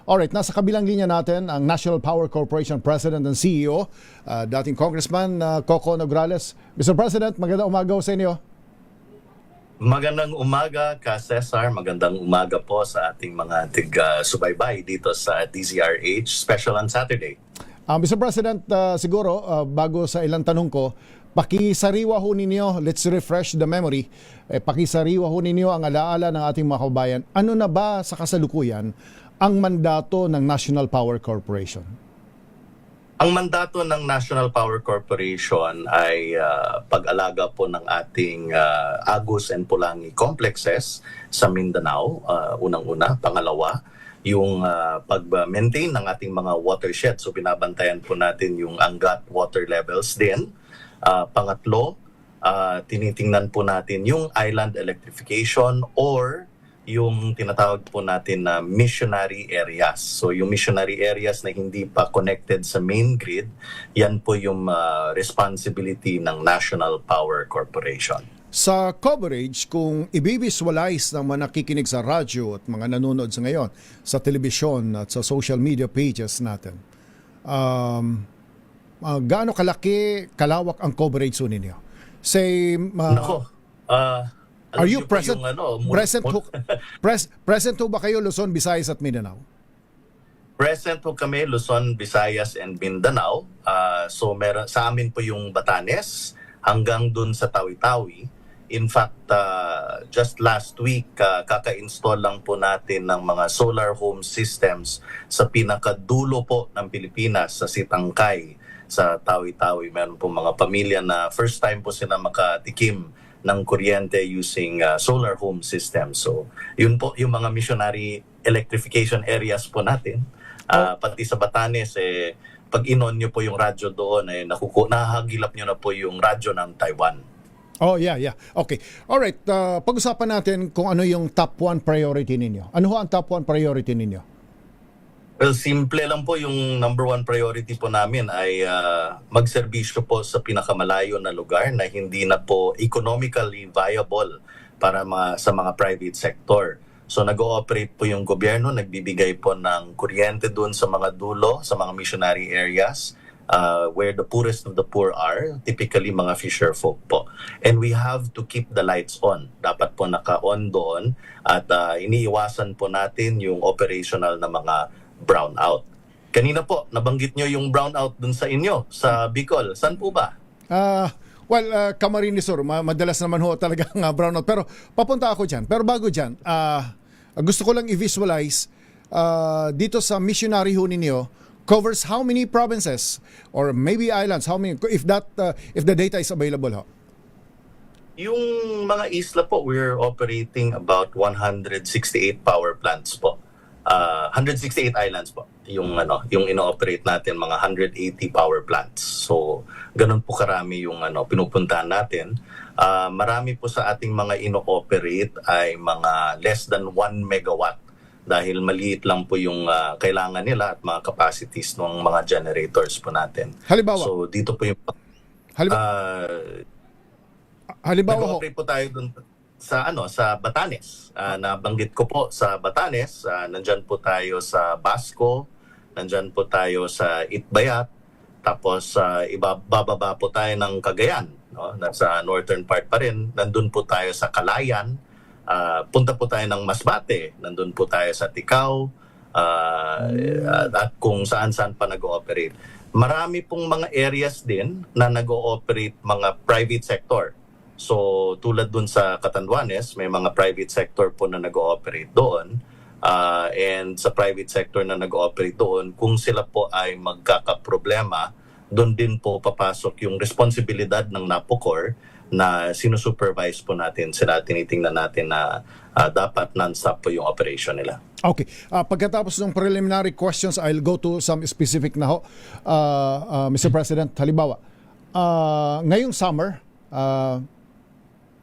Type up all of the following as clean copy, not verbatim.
Alright, nasa kabilang linya natin ang National Power Corporation President and CEO, dating Congressman Coco Nograles. Mr. President, magandang umaga sa inyo. Magandang umaga ka Cesar, magandang umaga po sa ating mga subaybay dito sa DZRH Special on Saturday. Mr. President, siguro bago sa ilang tanong ko, pakisariwa ho ninyo, let's refresh the memory, pakisariwa ho ninyo ang alaala ng ating mga kabayan. Ano na ba sa kasalukuyan ang mandato ng National Power Corporation? Ang mandato ng National Power Corporation ay pag-alaga po ng ating Agus and Pulangi complexes sa Mindanao, unang-una. Pangalawa, yung pag-maintain ng ating mga watershed. So binabantayan po natin yung Angat water levels din. Pangatlo, tinitingnan po natin yung island electrification or yung tinatawag po natin na missionary areas. So yung missionary areas na hindi pa connected sa main grid, yan po yung responsibility ng National Power Corporation. Sa coverage, kung i-visualize ng mga nakikinig sa radyo at mga nanonood sa ngayon, sa telebisyon at sa social media pages natin, gaano kalaki, kalawak ang coverage ninyo? Say, are you present? Present ho ba kayo Luzon, Visayas at Mindanao? Present po kami Luzon, Visayas and Mindanao. So meron sa amin po yung Batanes hanggang dun sa Tawi-Tawi. In fact, just last week kaka-install lang po natin ng mga solar home systems sa pinakadulo po ng Pilipinas sa Sitangkay sa Tawi-Tawi. Meron po mga pamilya na first time po sila makatikim ng kuryente using solar home system. So, yun po yung mga missionary electrification areas po natin. Pati sa Batanes, pag inon nyo po yung radyo doon, nahahagilap nyo na po yung radyo ng Taiwan. Oh, yeah. Okay. Alright, pag-usapan natin kung ano yung top 1 priority ninyo. Ano ho ang top 1 priority ninyo? Well, simple lang po yung number 1 priority po namin ay magserbisyo po sa pinakamalayo na lugar na hindi na po economically viable para sa mga private sector. So nag-ooperate po yung gobyerno, nagbibigay po ng kuryente doon sa mga dulo, sa mga missionary areas where the poorest of the poor are, typically mga fisher folk po. And we have to keep the lights on. Dapat po naka-on doon at iniiwasan po natin yung operational na mga brownout. Kanina po, nabanggit nyo yung brownout dun sa inyo, sa Bicol. Saan po ba? Camarines Sur, madalas naman ho talaga ang brownout. Pero papunta ako dyan. Pero bago dyan, gusto ko lang i-visualize dito sa missionary ho ninyo, covers how many provinces or maybe islands, how many, if the data is available ho? Yung mga isla po, we're operating about 168 power plants po. 168 islands po yung ino-operate natin, mga 180 power plants. So ganun po karami yung pinupuntahan natin. Marami po sa ating mga ino-operate ay mga less than 1 megawatt dahil maliit lang po yung kailangan nila at mga capacities ng mga generators po natin. Halimbawa, so dito po yung halimbawa nag-operate po tayo dun sa Batanes. Nabanggit ko po sa Batanes, nandyan po tayo sa Basco, nandyan po tayo sa Itbayat, tapos bababa po tayo ng Cagayan, no? Nasa northern part pa rin. Nandun po tayo sa Calayan, punta po tayo ng Masbate, nandun po tayo sa Ticao, at kung saan-saan pa nag-ooperate. Marami pong mga areas din na nag-ooperate mga private sector. So tulad dun sa Catanduanes, may mga private sector po na nag-ooperate doon. And sa private sector na nag-ooperate doon, kung sila po ay magkakaproblema, doon din po papasok yung responsibilidad ng NAPOCOR na sinusupervise po natin sila. Tinitingnan natin na dapat non-stop po yung operation nila. Okay. Pagkatapos ng preliminary questions, I'll go to some specific na ho. Mr. President, halimbawa, ngayong summer,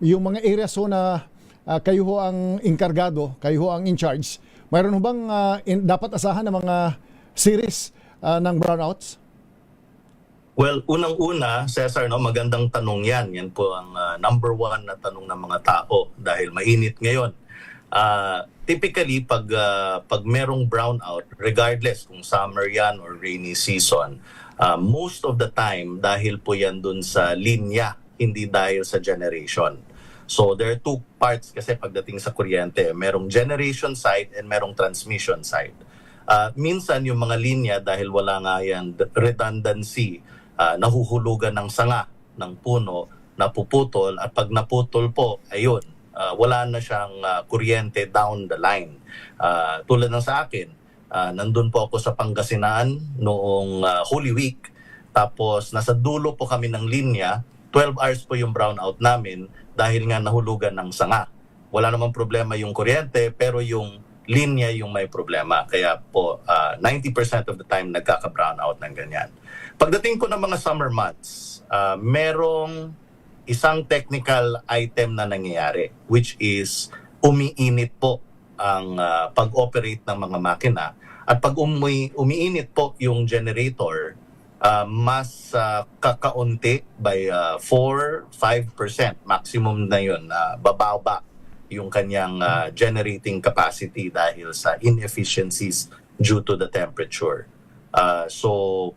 yung mga areas ho na kayo ho ang inkargado, kayo ho ang in charge, mayroon ho bang dapat asahan ng mga series ng brownouts? Well, unang-una, Cesar, magandang tanong yan. Yan po ang number 1 na tanong ng mga tao dahil mainit ngayon. typically pag merong brownout, regardless kung summer yan or rainy season, most of the time dahil po yan dun sa linya, hindi dahil sa generation. So there are two parts kasi pagdating sa kuryente, merong generation side and merong transmission side. Minsan yung mga linya dahil wala nga yan redundancy, nahuhulugan ng sanga ng puno, napuputol, at pag naputol po, ayun, wala na siyang kuryente down the line. Tulad ng sa akin, nandun po ako sa Pangasinan noong Holy Week, tapos nasa dulo po kami ng linya, 12 hours po yung brownout namin dahil nga nahulugan ng sanga. Wala namang problema yung kuryente, pero yung linya yung may problema. Kaya po, 90% of the time nagkaka-brownout ng ganyan. Pagdating po ng mga summer months, merong isang technical item na nangyayari, which is umiinit po ang pag-operate ng mga makina. At pag umiinit po yung generator, mas kakaunti by 4-5%, maximum na yun, bababa yung kanyang generating capacity dahil sa inefficiencies due to the temperature. So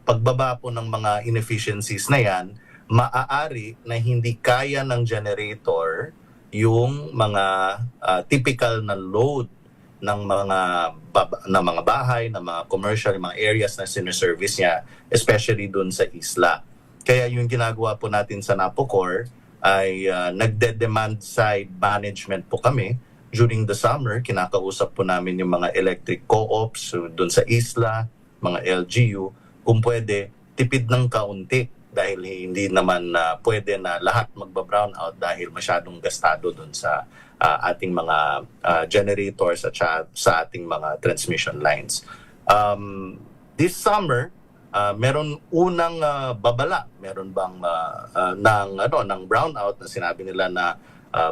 pagbaba po ng mga inefficiencies na yan, maaari na hindi kaya ng generator yung mga typical na load ng mga bahay, ng mga commercial, mga areas na sineservice niya, especially dun sa isla. Kaya yung ginagawa po natin sa Napocor ay nagde-demand side management po kami. During the summer, kinakausap po namin yung mga electric co-ops dun sa isla, mga LGU, kung pwede, tipid ng kaunti dahil hindi naman pwede na lahat magba-brownout dahil masyadong gastado dun sa ating mga generators at sa ating mga transmission lines. This summer, meron unang babala, meron bang ng brownout na sinabi nila na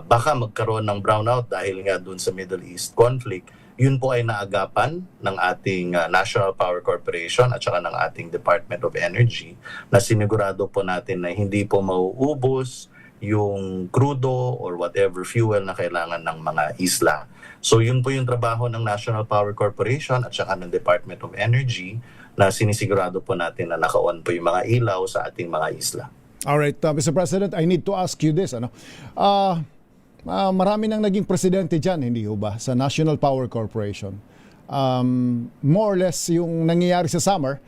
baka magkaroon ng brownout dahil nga dun sa Middle East conflict. Yun po ay naagapan ng ating National Power Corporation at saka ng ating Department of Energy na sinigurado po natin na hindi po mauubos yung crudo or whatever fuel na kailangan ng mga isla. So yun po yung trabaho ng National Power Corporation at saka ng Department of Energy na sinisigurado po natin na naka-on po yung mga ilaw sa ating mga isla. Alright, Mr. President, I need to ask you this. Marami nang naging presidente dyan, hindi ho ba, sa National Power Corporation. More or less yung nangyayari sa summer,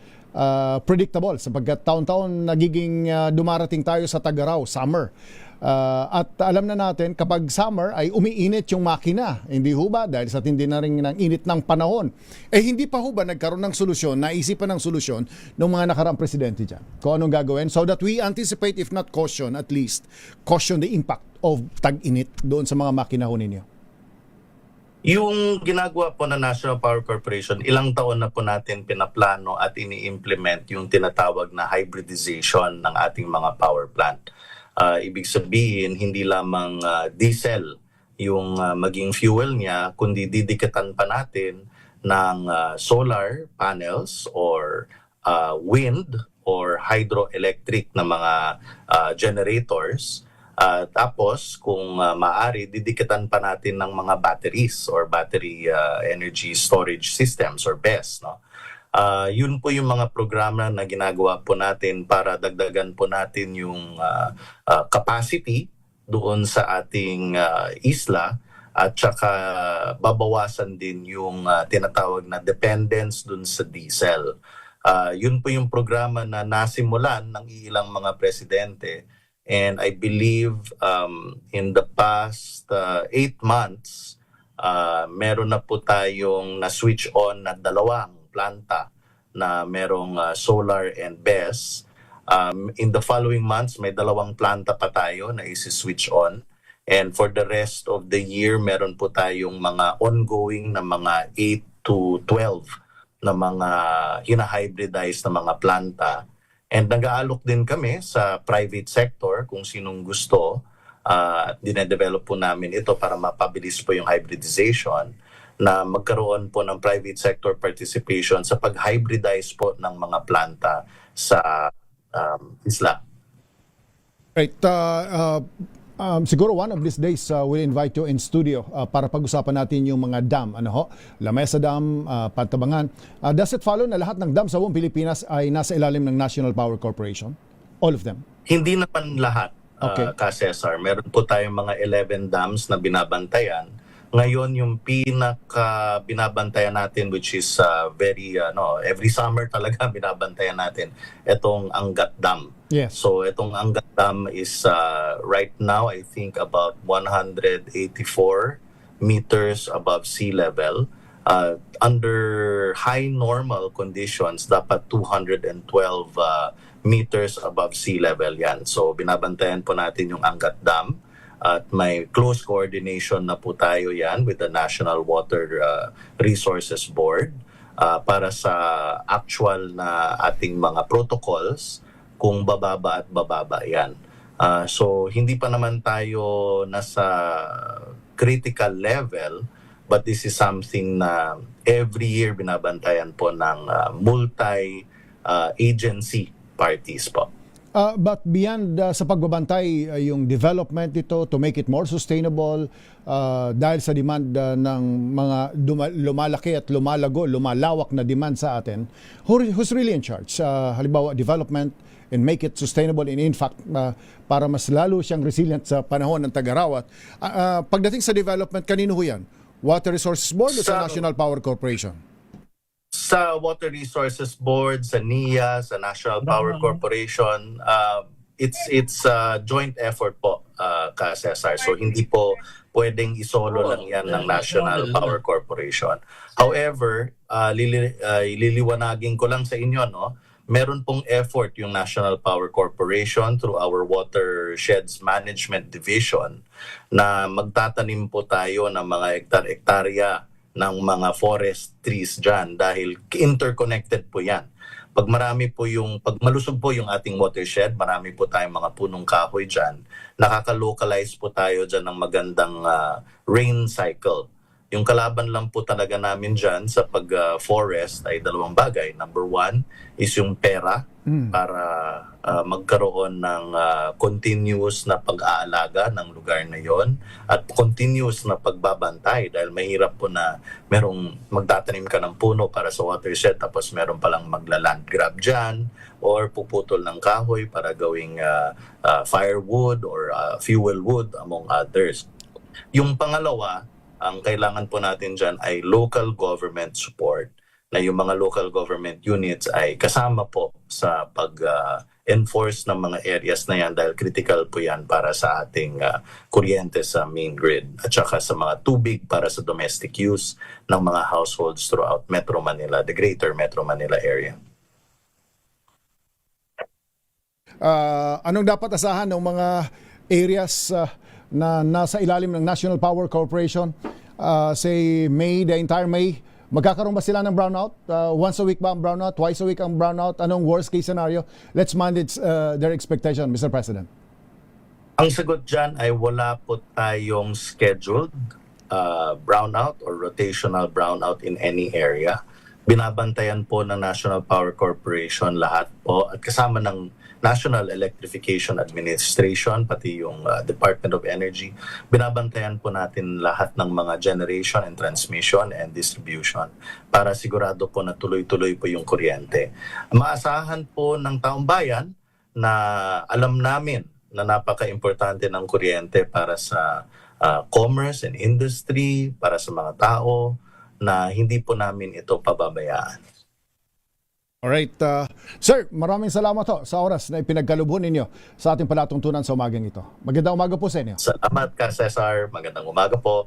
predictable sapagkat taon-taon nagiging dumarating tayo sa tag-araw, summer. At alam na natin kapag summer ay umiinit yung makina, hindi ho ba? Dahil sa tindi na rin ng init ng panahon. Hindi pa ho ba nagkaroon ng solusyon, naisipan ng solusyon ng mga nakaraang presidente dyan? Kung anong gagawin so that we anticipate, if not caution, at least caution the impact of tag-init doon sa mga makina ho ninyo? Yung ginagawa po ng National Power Corporation, ilang taon na po natin pinaplano at ini-implement yung tinatawag na hybridization ng ating mga power plant. Ibig sabihin, hindi lamang diesel yung maging fuel niya, kundi didikatan pa natin ng solar panels or wind or hydroelectric na mga generators. Tapos kung maaari, didikatan pa natin ng mga batteries or battery energy storage systems or BESS. No? Yun po yung mga programa na ginagawa po natin para dagdagan po natin yung capacity doon sa ating isla at saka babawasan din yung tinatawag na dependence doon sa diesel. Yun po yung programa na nasimulan ng ilang mga presidente. And I believe in the past 8 months, meron na po tayong na-switch on na 2 planta na merong solar and BESS. In the following months, may 2 planta pa tayo na isi-switch on. And for the rest of the year, meron po tayong mga ongoing na mga 8 to 12 na mga hina-hybridize na mga planta. And nag-aalok din kami sa private sector kung sinong gusto. Dinedevelop po namin ito para mapabilis po yung hybridization na magkaroon po ng private sector participation sa pag-hybridize po ng mga planta sa isla. Right. Siguro one of these days we'll invite you in studio para pag-usapan natin yung mga dam. Ano ho? Lamesa Dam, Pantabangan. Does it follow na lahat ng dam sa buong Pilipinas ay nasa ilalim ng National Power Corporation? All of them? Hindi naman lahat, Okay. ka Cesar. Meron po tayong mga 11 dams na binabantayan. Ngayon, yung pinaka binabantayan natin, which is every summer talaga binabantayan natin, itong Angat Dam. Yes. So itong Angat Dam is right now, I think about 184 meters above sea level. Under high normal conditions, dapat 212 meters above sea level yan. So binabantayan po natin yung Angat Dam. At may close coordination na po tayo yan with the National Water Resources Board para sa actual na ating mga protocols kung bababa at bababa yan. So hindi pa naman tayo nasa critical level, but this is something na every year binabantayan po ng multi-agency parties po. But beyond sa pagbabantay, yung development nito to make it more sustainable dahil sa demand ng mga lumalaki at lumalawak na demand sa atin, who's really in charge? Halimbawa, development and make it sustainable and in fact, para mas lalo siyang resilient sa panahon ng tag-arawat. Pagdating sa development, kanino ho yan? Water Resources Board o sa National Power Corporation? Sa Water Resources Board, sa NIA, sa National Power Corporation, it's a joint effort po, ka Cesar. So hindi po pwedeng isolo lang yan ng National Power Corporation. However, liliwanagin ko lang sa inyo, no? Meron pong effort yung National Power Corporation through our Watersheds Management Division na magtatanim po tayo ng mga hektar-hektarya ng mga forest trees dyan dahil interconnected po yan. Pag malusog po yung ating watershed, marami po tayong mga punong kahoy dyan, nakaka-localize po tayo dyan ng magandang rain cycle. Yung kalaban lang po talaga namin dyan sa pag-forest ay dalawang bagay. Number one is yung pera para magkaroon ng continuous na pag-aalaga ng lugar na yon at continuous na pagbabantay dahil mahirap po na merong magtatanim ka ng puno para sa watershed tapos meron palang magla-land grab dyan or puputol ng kahoy para gawing firewood or fuel wood among others. Yung pangalawa, ang kailangan po natin dyan ay local government support na yung mga local government units ay kasama po sa pag-enforce ng mga areas na yan dahil critical po yan para sa ating kuryente sa main grid at saka sa mga tubig para sa domestic use ng mga households throughout Metro Manila, the greater Metro Manila area. Anong dapat asahan ng mga areas na nasa ilalim ng National Power Corporation, say May, the entire May, magkakaroon ba sila ng brownout? Once a week ba ang brownout? Twice a week ang brownout? Anong worst case scenario? Let's manage their expectation, Mr. President. Ang sagot dyan ay wala po tayong scheduled brownout or rotational brownout in any area. Binabantayan po ng National Power Corporation lahat po at kasama ng National Electrification Administration, pati yung Department of Energy. Binabantayan po natin lahat ng mga generation and transmission and distribution para sigurado po na tuloy-tuloy po yung kuryente. Maasahan po ng taong bayan na alam namin na napaka-importante ng kuryente para sa commerce and industry, para sa mga tao, na hindi po namin ito pababayaan. Alright. Sir, maraming salamat ho sa oras na ipinagkalubon ninyo sa ating palatuntunan sa umagang ito. Magandang umaga po sa inyo. Salamat ka, Cesar. Magandang umaga po.